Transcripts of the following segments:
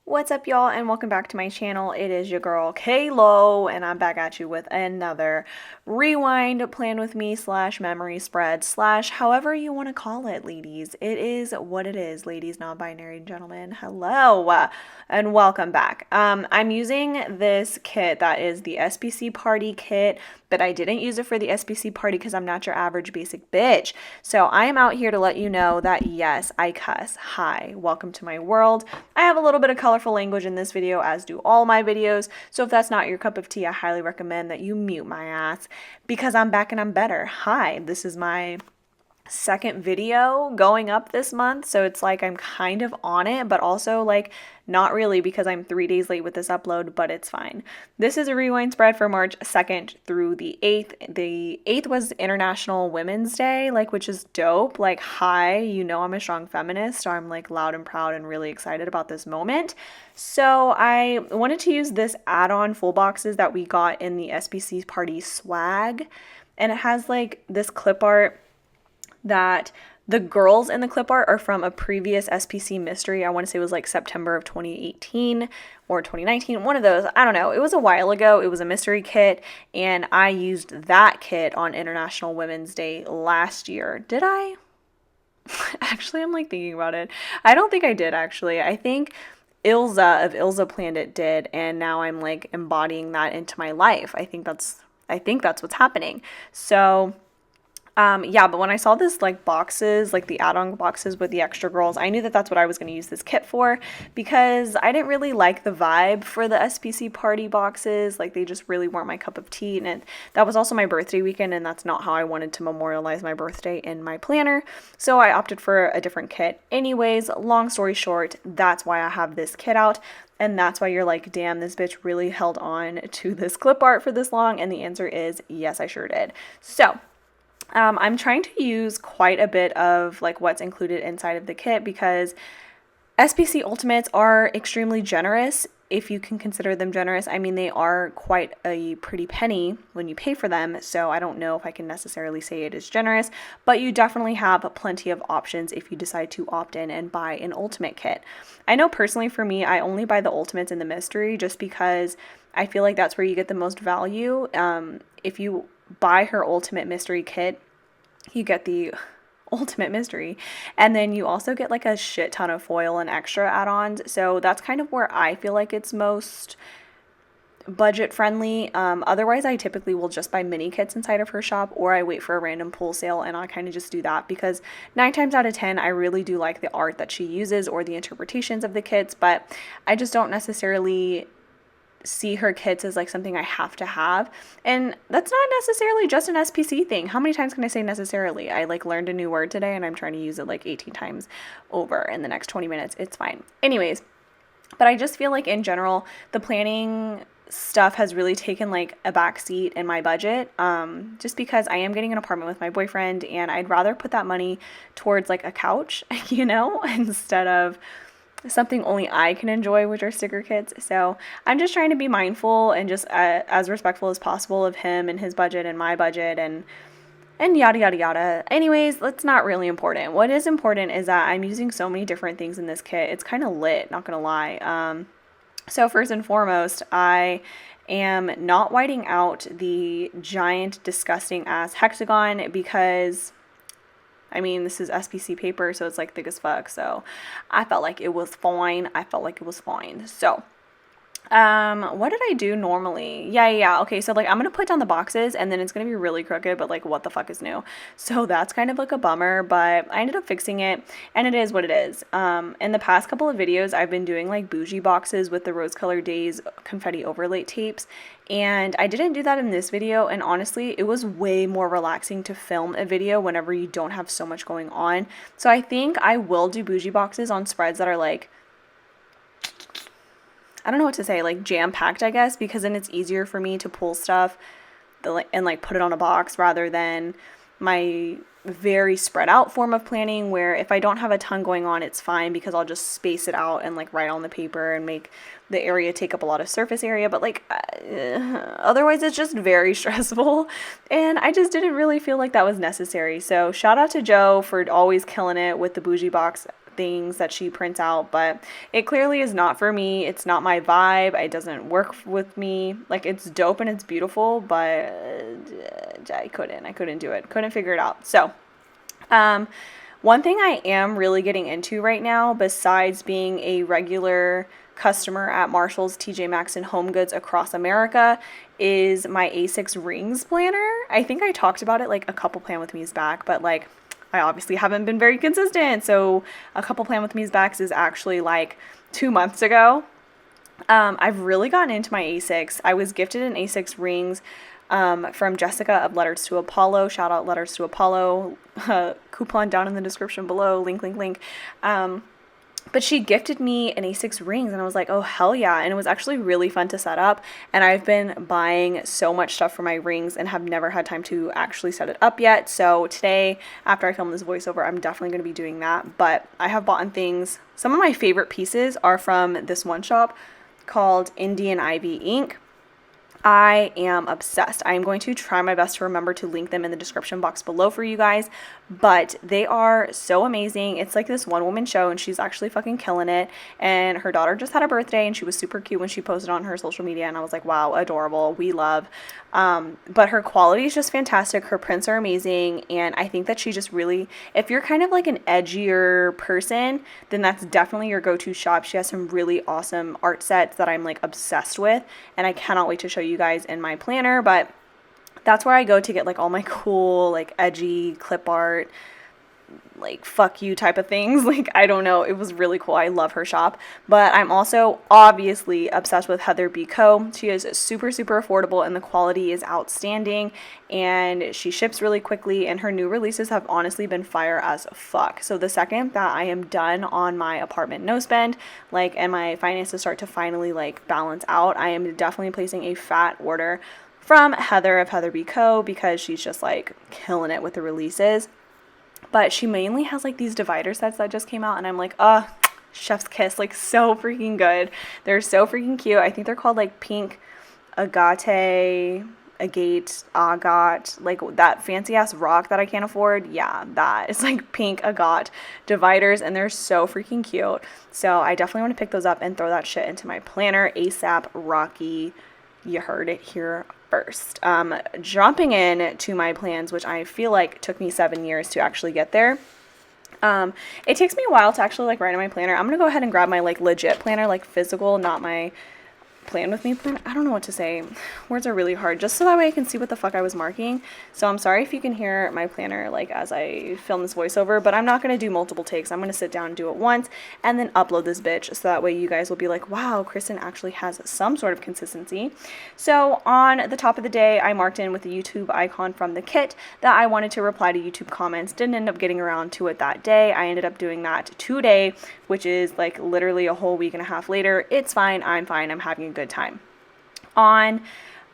What's up, y'all, and welcome back to my channel. It is your girl Kaylo, and I'm back at you with another rewind plan with me slash memory spread slash however you want to call it, ladies. It is what it is, ladies, non-binary gentlemen. Hello, and welcome back. I'm using this kit that is the SBC party kit, but I didn't use it for the SBC party because I'm not your average basic bitch. So I am out here to let you know that yes, I cuss. Hi, welcome to my world. I have a little bit of colorful language in this video, as do all my videos. So if that's not your cup of tea, I highly recommend that you mute my ass because I'm back and I'm better. Hi, this is my second video going up this month, so it's like I'm kind of on it, but also like not really because I'm 3 days late with this upload, but it's fine. This is a rewind spread for March 2nd through the 8th. The 8th was International Women's Day, like, which is dope. Like, hi, you know I'm a strong feminist, so I'm like loud and proud and really excited about this moment. So I wanted to use this add-on full boxes that we got in the SBC party swag, and it has like this clip art that the girls in the clip art are from a previous SPC mystery. I want to say it was like September of 2018 or 2019, one of those. I don't know. It was a while ago. It was a mystery kit, and I used that kit on International Women's Day last year. Did I? Actually, I'm like thinking about it. I don't think I did, actually. I think Ilza of Ilza Planned It did, and now I'm like embodying that into my life. I think that's what's happening. So yeah, but when I saw this like boxes, like the add-on boxes with the extra girls, I knew that that's what I was going to use this kit for because I didn't really like the vibe for the SPC party boxes. Like, they just really weren't my cup of tea, and that was also my birthday weekend, and that's not how I wanted to memorialize my birthday in my planner. So I opted for a different kit. Anyways, long story short, that's why I have this kit out. And that's why you're like, damn, this bitch really held on to this clip art for this long. And the answer is yes, I sure did. So I'm trying to use quite a bit of like what's included inside of the kit because SPC Ultimates are extremely generous, if you can consider them generous. I mean, they are quite a pretty penny when you pay for them, so I don't know if I can necessarily say it is generous, but you definitely have plenty of options if you decide to opt in and buy an Ultimate kit. I know personally for me, I only buy the Ultimates in the mystery just because I feel like that's where you get the most value. If you buy her Ultimate mystery kit, you get the Ultimate mystery, and then you also get like a shit ton of foil and extra add-ons. So that's kind of where I feel like it's most budget friendly. Otherwise, I typically will just buy mini kits inside of her shop, or I wait for a random pull sale and I kind of just do that because 9 times out of 10 I really do like the art that she uses or the interpretations of the kits, but I just don't necessarily see her kits as like something I have to have. And that's not necessarily just an SPC thing. How many times can I say necessarily? I like learned a new word today and I'm trying to use it like 18 times over in the next 20 minutes. It's fine. Anyways, but I just feel like in general, the planning stuff has really taken like a back seat in my budget, just because I am getting an apartment with my boyfriend and I'd rather put that money towards like a couch, you know, instead of something only I can enjoy, which are sticker kits. So I'm just trying to be mindful and just as respectful as possible of him and his budget and my budget and yada yada yada. Anyways, that's not really important. What is important is that I'm using so many different things in this kit. It's kind of lit, not gonna lie. So first and foremost, I am not whiting out the giant disgusting ass hexagon because I mean, this is SPC paper, so it's like thick as fuck. So I felt like it was fine. So what did I do normally? Yeah. Okay, so like I'm gonna put down the boxes and then it's gonna be really crooked, but like what the fuck is new? So that's kind of like a bummer, but I ended up fixing it and it is what it is. In the past couple of videos, I've been doing like bougie boxes with the Rose Colored Days confetti overlay tapes, and I didn't do that in this video, and honestly, it was way more relaxing to film a video whenever you don't have so much going on. So I think I will do bougie boxes on spreads that are like, I don't know what to say, like jam-packed, I guess, because then it's easier for me to pull stuff and like put it on a box rather than my very spread out form of planning where if I don't have a ton going on, it's fine because I'll just space it out and like write on the paper and make the area take up a lot of surface area. But like otherwise it's just very stressful, and I just didn't really feel like that was necessary. So shout out to Joe for always killing it with the bougie box things that she prints out, but it clearly is not for me. It's not my vibe. It doesn't work with me. Like, it's dope and it's beautiful, but I couldn't do it. Couldn't figure it out. So, one thing I am really getting into right now, besides being a regular customer at Marshall's, TJ Maxx, and Home Goods across America, is my A6 rings planner. I think I talked about it like a couple Plan With Me's back, but like I obviously haven't been very consistent. So a couple Plan With Me's backs is actually like 2 months ago. I've really gotten into my A6. I was gifted an A6 rings from Jessica of Letters to Apollo. Shout out Letters to Apollo. Coupon down in the description below. Link. But she gifted me an A6 rings and I was like, oh, hell yeah. And it was actually really fun to set up. And I've been buying so much stuff for my rings and have never had time to actually set it up yet. So today, after I film this voiceover, I'm definitely going to be doing that. But I have bought things. Some of my favorite pieces are from this one shop called Indian Ivy Inc. I am obsessed. I am going to try my best to remember to link them in the description box below for you guys, but they are so amazing. It's like this one woman show and she's actually fucking killing it, and her daughter just had a birthday and she was super cute when she posted on her social media, and I was like, wow, adorable, we love. But her quality is just fantastic. Her prints are amazing, and I think that she just really, if you're kind of like an edgier person, then that's definitely your go-to shop. She has some really awesome art sets that I'm like obsessed with, and I cannot wait to show you guys in my planner. But that's where I go to get like all my cool, like edgy clip art, like fuck you type of things. Like, I don't know, it was really cool. I love her shop. But I'm also obviously obsessed with Heather B. Co. She is super affordable and the quality is outstanding, and she ships really quickly, and her new releases have honestly been fire as fuck. So the second that I am done on my apartment no spend, like, and my finances start to finally like balance out, I am definitely placing a fat order from Heather of Heather B. Co. because she's just like killing it with the releases. But she mainly has like these divider sets that just came out, and I'm like, chef's kiss, like so freaking good. They're so freaking cute. I think they're called like pink agate, like that fancy ass rock that I can't afford. Yeah, that is like pink agate dividers, and they're so freaking cute. So I definitely want to pick those up and throw that shit into my planner ASAP. Rocky, you heard it here first. Jumping in to my plans, which I feel like took me 7 years to actually get there. It takes me a while to actually like write in my planner. I'm gonna go ahead and grab my like legit planner, like physical, not my Plan With Me planner. I don't know what to say. Words are really hard, just so that way I can see what the fuck I was marking. So I'm sorry if you can hear my planner like as I film this voiceover, but I'm not going to do multiple takes. I'm going to sit down and do it once and then upload this bitch, so that way you guys will be like, wow, Kristen actually has some sort of consistency. So on the top of the day, I marked in with the YouTube icon from the kit that I wanted to reply to YouTube comments. Didn't end up getting around to it that day. I ended up doing that today, which is like literally a whole week and a half later. It's fine. I'm fine. I'm having a good time. On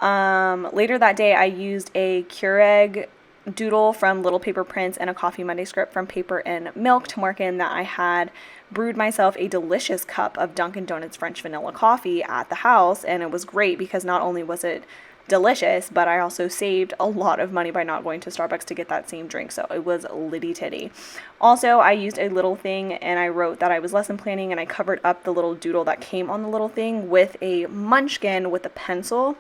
later that day, I used a Keurig doodle from Little Paper Prints and a Coffee Monday script from Paper and Milk to mark in that I had brewed myself a delicious cup of Dunkin' Donuts French vanilla coffee at the house, and it was great because not only was it delicious, but I also saved a lot of money by not going to Starbucks to get that same drink, so it was litty titty. Also, I used a little thing and I wrote that I was lesson planning, and I covered up the little doodle that came on the little thing with a munchkin with a pencil.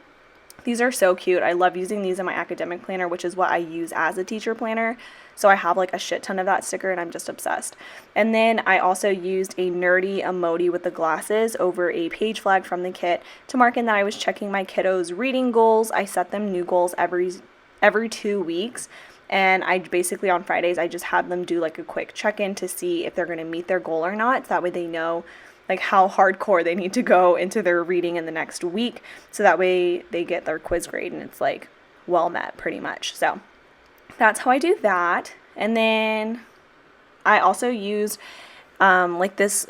These are so cute. I love using these in my academic planner, which is what I use as a teacher planner. So I have like a shit ton of that sticker and I'm just obsessed. And then I also used a nerdy emoji with the glasses over a page flag from the kit to mark in that I was checking my kiddos' reading goals. I set them new goals every 2 weeks. And I basically on Fridays, I just have them do like a quick check-in to see if they're going to meet their goal or not. So that way they know like how hardcore they need to go into their reading in the next week. So that way they get their quiz grade and it's like well met pretty much. So that's how I do that. And then I also used like this,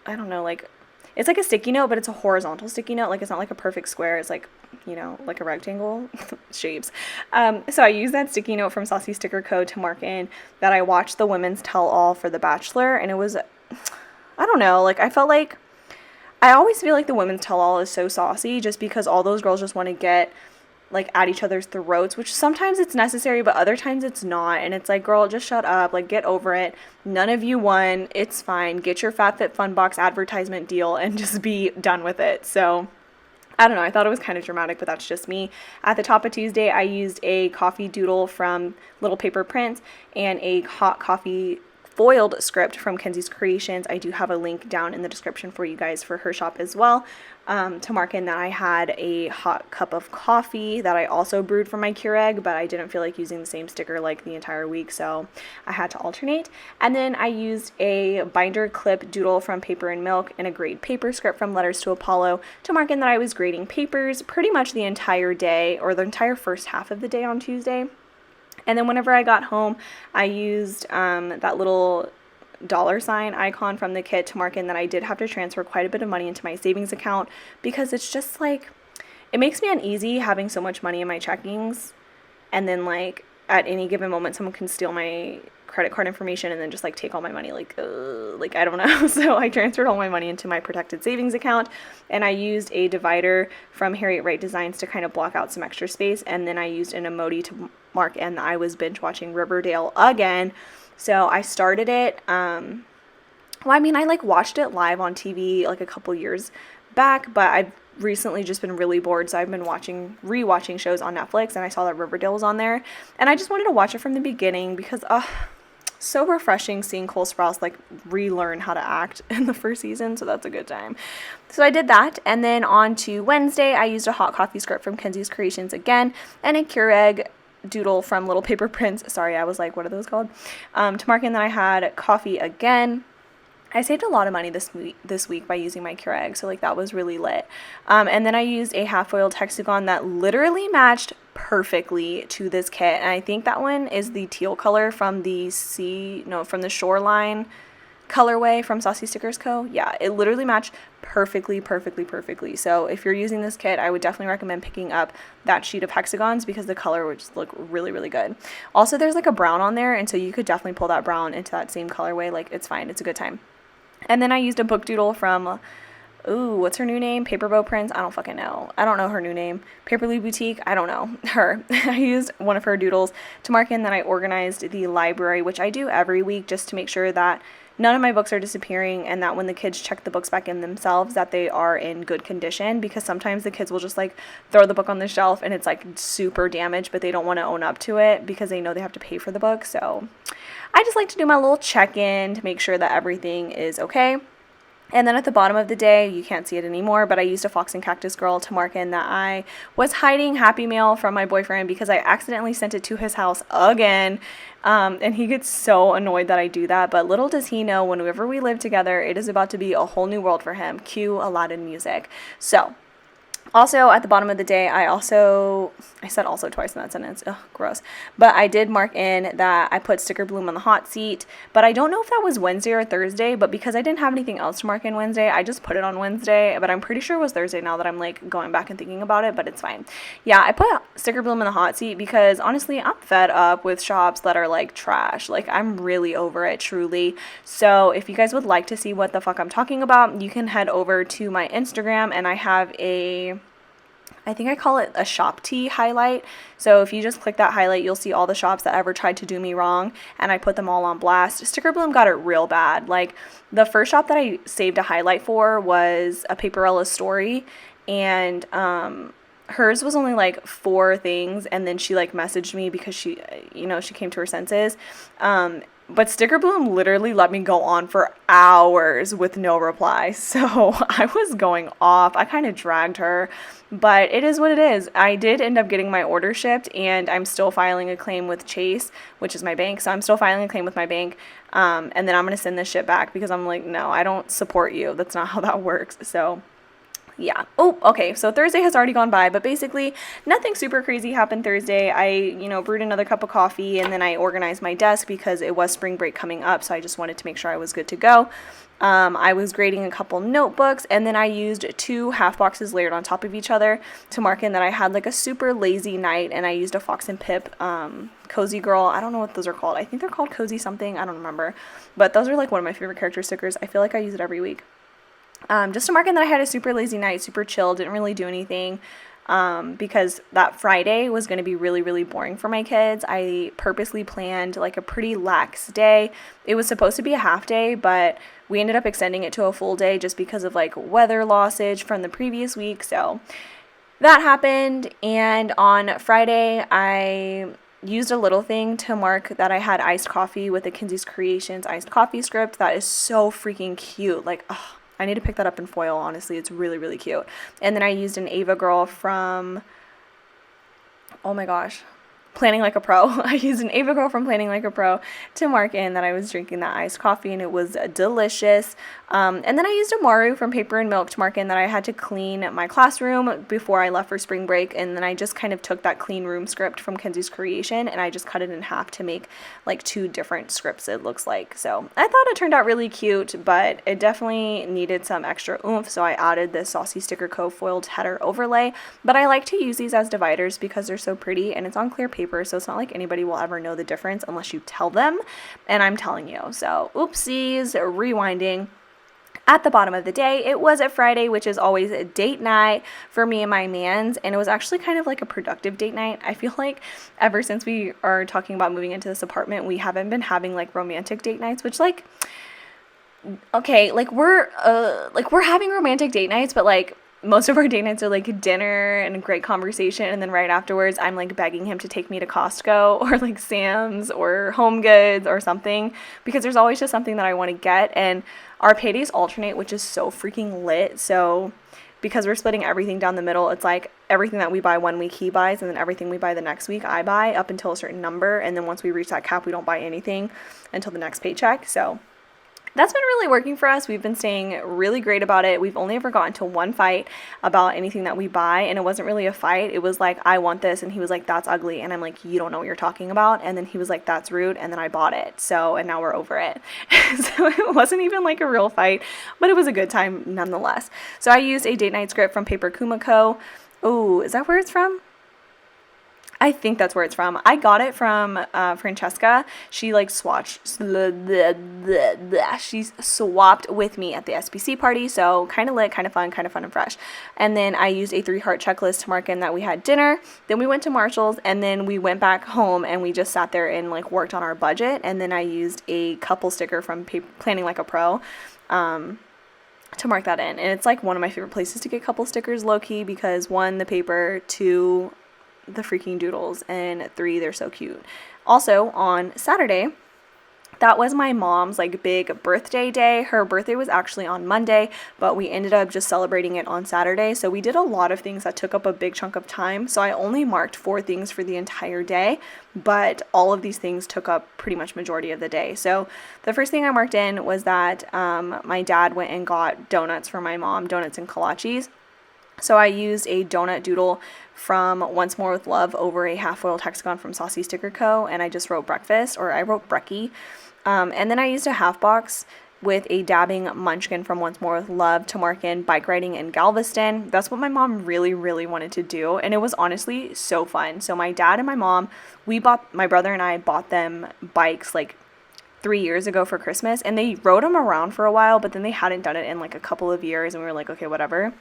I don't know, like it's like a sticky note, but it's a horizontal sticky note. Like it's not like a perfect square. It's like, you know, like a rectangle shapes. So I used that sticky note from Saucy Sticker Co. to mark in that I watched the Women's Tell All for The Bachelor. And it was, I don't know, like I felt like, I always feel like the Women's Tell All is so saucy just because all those girls just want to get like at each other's throats, which sometimes it's necessary, but other times it's not. And it's like, girl, just shut up. Like, get over it. None of you won. It's fine. Get your FabFitFun Box advertisement deal and just be done with it. So I don't know. I thought it was kind of dramatic, but that's just me. At the top of Tuesday, I used a coffee doodle from Little Paper Prints and a hot coffee foiled script from Kenzie's Creations. I do have a link down in the description for you guys for her shop as well, to mark in that I had a hot cup of coffee that I also brewed for my Keurig, but I didn't feel like using the same sticker like the entire week, so I had to alternate. And then I used a binder clip doodle from Paper and Milk and a grade paper script from Letters to Apollo to mark in that I was grading papers pretty much the entire day, or the entire first half of the day on Tuesday. And then whenever I got home, I used that little $ icon from the kit to mark in that I did have to transfer quite a bit of money into my savings account, because it's just like, it makes me uneasy having so much money in my checkings, and then like at any given moment someone can steal my credit card information and then just like take all my money, like I don't know. So I transferred all my money into my protected savings account, and I used a divider from Harriet Wright Designs to kind of block out some extra space, and then I used an emoji to mark in that I was binge watching Riverdale again. So I started it, well, I mean, I like watched it live on TV like a couple years back, but I've recently just been really bored, so I've been rewatching shows on Netflix, and I saw that Riverdale was on there, and I just wanted to watch it from the beginning because so refreshing seeing Cole Sprouse like relearn how to act in the first season, so that's a good time. So I did that, and then on to Wednesday, I used a hot coffee script from Kenzie's Creations again, and a Keurig doodle from Little Paper Prints. Sorry, I was like, what are those called? To mark in that I had coffee again. I saved a lot of money this week by using my Keurig, so like that was really lit. And then I used a half-foiled hexagon that literally matched perfectly to this kit, and I think that one is the teal color from the Shoreline colorway from Saucy Stickers Co. Yeah, it literally matched perfectly. So if you're using this kit, I would definitely recommend picking up that sheet of hexagons because the color would just look really good. Also, there's like a brown on there, and so you could definitely pull that brown into that same colorway. Like, it's fine. It's a good time. And then I used a book doodle from, what's her new name? Paperbow Prints? I don't fucking know. I don't know her new name. Paperly Boutique? I don't know. Her. I used one of her doodles to mark in that I organized the library, which I do every week just to make sure that none of my books are disappearing, and that when the kids check the books back in themselves, that they are in good condition, because sometimes the kids will just like throw the book on the shelf and it's like super damaged, but they don't want to own up to it because they know they have to pay for the book. So I just like to do my little check-in to make sure that everything is okay. And then at the bottom of the day, you can't see it anymore, but I used a Fox and Cactus Girl to mark in that I was hiding Happy Mail from my boyfriend because I accidentally sent it to his house again. And he gets so annoyed that I do that, but little does he know, whenever we live together, it is about to be a whole new world for him. Cue Aladdin music. So also, at the bottom of the day, I said also twice in that sentence. Ugh, gross. But I did mark in that I put Sticker Bloom on the hot seat. But I don't know if that was Wednesday or Thursday. But because I didn't have anything else to mark in Wednesday, I just put it on Wednesday. But I'm pretty sure it was Thursday now that I'm like going back and thinking about it. But it's fine. Yeah, I put Sticker Bloom in the hot seat because honestly, I'm fed up with shops that are like trash. Like, I'm really over it, truly. So if you guys would like to see what the fuck I'm talking about, you can head over to my Instagram, and I have I think I call it a shop tea highlight. So if you just click that highlight, you'll see all the shops that ever tried to do me wrong, and I put them all on blast. Sticker Bloom got it real bad. Like, the first shop that I saved a highlight for was a Paperella Story, and hers was only like 4 things, and then she like messaged me because she came to her senses. But Sticker Bloom literally let me go on for hours with no reply. So I was going off. I kind of dragged her, but it is what it is. I did end up getting my order shipped, and I'm still filing a claim with Chase, which is my bank. So I'm still filing a claim with my bank. And then I'm going to send this shit back because I'm like, no, I don't support you. That's not how that works. So yeah. Oh, okay. So Thursday has already gone by, but basically nothing super crazy happened Thursday. I, brewed another cup of coffee, and then I organized my desk because it was spring break coming up. So I just wanted to make sure I was good to go. I was grading a couple notebooks, and then I used 2 half boxes layered on top of each other to mark in that I had like a super lazy night, and I used a Fox and Pip, Cozy Girl. I don't know what those are called. I think they're called Cozy something. I don't remember, but those are like one of my favorite character stickers. I feel like I use it every week. Just to mark in that I had a super lazy night, super chill, didn't really do anything. because that Friday was going to be really, really boring for my kids. I purposely planned like a pretty lax day. It was supposed to be a half day, but we ended up extending it to a full day just because of like weather lossage from the previous week. So that happened. And on Friday, I used a little thing to mark that I had iced coffee with the Kinsey's Creations iced coffee script. That is so freaking cute. Like, oh, I need to pick that up in foil, honestly. It's really, really cute. And then I used an Ava Girl from, oh my gosh, Planning Like a Pro. I used an Ava Girl from Planning Like a Pro to mark in that I was drinking that iced coffee, and it was delicious. And then I used a Maru from Paper and Milk to mark in that I had to clean my classroom before I left for spring break. And then I just kind of took that clean room script from Kinsey's Creation and I just cut it in half to make like 2 different scripts, it looks like. So I thought it turned out really cute, but it definitely needed some extra oomph. So I added this Saucy Sticker Co. foiled header overlay. But I like to use these as dividers because they're so pretty and it's on clear paper. So it's not like anybody will ever know the difference unless you tell them. And I'm telling you. So oopsies, rewinding. At the bottom of the day, it was a Friday, which is always a date night for me and my mans, and it was actually kind of like a productive date night. I feel like ever since we are talking about moving into this apartment, we haven't been having like romantic date nights, which like, okay, like we're having romantic date nights, but like most of our date nights are like dinner and a great conversation, and then right afterwards I'm like begging him to take me to Costco or like Sam's or Home Goods or something, because there's always just something that I want to get. And our paydays alternate, which is so freaking lit. So because we're splitting everything down the middle, it's like everything that we buy one week he buys, and then everything we buy the next week I buy up until a certain number, and then once we reach that cap we don't buy anything until the next paycheck. So that's been really working for us. We've been staying really great about it. We've only ever gotten to one fight about anything that we buy, and it wasn't really a fight. It was like, I want this, and he was like, that's ugly, and I'm like, you don't know what you're talking about, and then he was like, that's rude, and then I bought it. So, and now we're over it. So it wasn't even like a real fight, but it was a good time nonetheless. So I used a date night script from Paper Kumiko. Oh, is that where it's from? I think that's where it's from. I got it from Francesca. She like she swapped with me at the SBC party. So kind of lit, kind of fun and fresh. And then I used a 3-heart checklist to mark in that we had dinner. Then we went to Marshall's, and then we went back home and we just sat there and like worked on our budget. And then I used a couple sticker from Planning Like a Pro to mark that in. And it's like one of my favorite places to get couple stickers low key, because 1, the paper, 2, the freaking doodles, and 3, they're so cute. Also on Saturday, that was my mom's like big birthday day. Her birthday was actually on Monday, but we ended up just celebrating it on Saturday. So we did a lot of things that took up a big chunk of time. So I only marked 4 things for the entire day, but all of these things took up pretty much majority of the day. So the first thing I marked in was that my dad went and got donuts for my mom, donuts and kolaches. So I used a donut doodle from Once More with Love over a half-foiled hexagon from Saucy Sticker Co. And I just wrote breakfast, or I wrote brekkie. And then I used a half box with a dabbing munchkin from Once More with Love to mark in bike riding in Galveston. That's what my mom really, really wanted to do. And it was honestly so fun. So my dad and my mom, my brother and I bought them bikes like 3 years ago for Christmas. And they rode them around for a while, but then they hadn't done it in like a couple of years. And we were like, okay, whatever.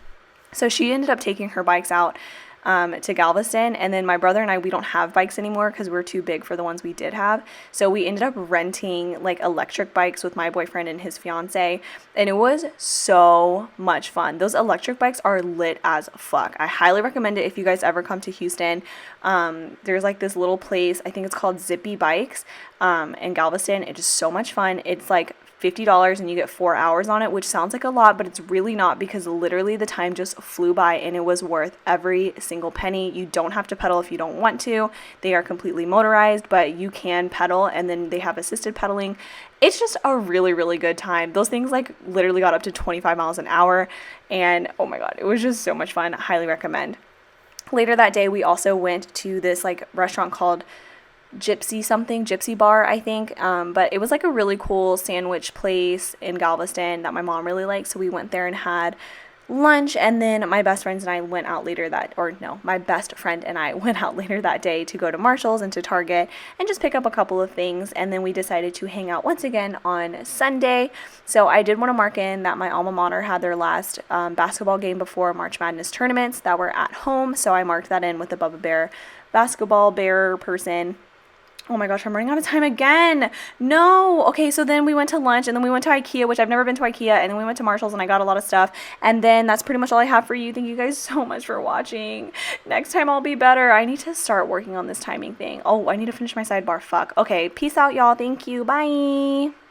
So she ended up taking her bikes out to Galveston, and then my brother and I, we don't have bikes anymore because we're too big for the ones we did have. So we ended up renting like electric bikes with my boyfriend and his fiance, and it was so much fun. Those electric bikes are lit as fuck. I highly recommend it if you guys ever come to Houston. There's like this little place, I think it's called Zippy Bikes in Galveston. It is so much fun. It's like $50 and you get 4 hours on it, which sounds like a lot, but it's really not, because literally the time just flew by and it was worth every single penny. You don't have to pedal if you don't want to. They are completely motorized, but you can pedal, and then they have assisted pedaling. It's just a really, really good time. Those things like literally got up to 25 miles an hour, and oh my god, it was just so much fun. Highly recommend. Later that day, we also went to this like restaurant called Gypsy Bar, I think, but it was like a really cool sandwich place in Galveston that my mom really liked, so we went there and had lunch, and then my best friends and I went out later my best friend and I went out later that day to go to Marshall's and to Target and just pick up a couple of things, and then we decided to hang out once again on Sunday. So I did want to mark in that my alma mater had their last basketball game before March Madness tournaments that were at home, so I marked that in with the Bubba Bear basketball bear person. Oh my gosh, I'm running out of time again. No. Okay, so then we went to lunch, and then we went to IKEA, which I've never been to IKEA, and then we went to Marshall's, and I got a lot of stuff. And then that's pretty much all I have for you. Thank you guys so much for watching. Next time I'll be better. I need to start working on this timing thing. Oh, I need to finish my sidebar. Fuck. Okay, peace out, y'all. Thank you. Bye.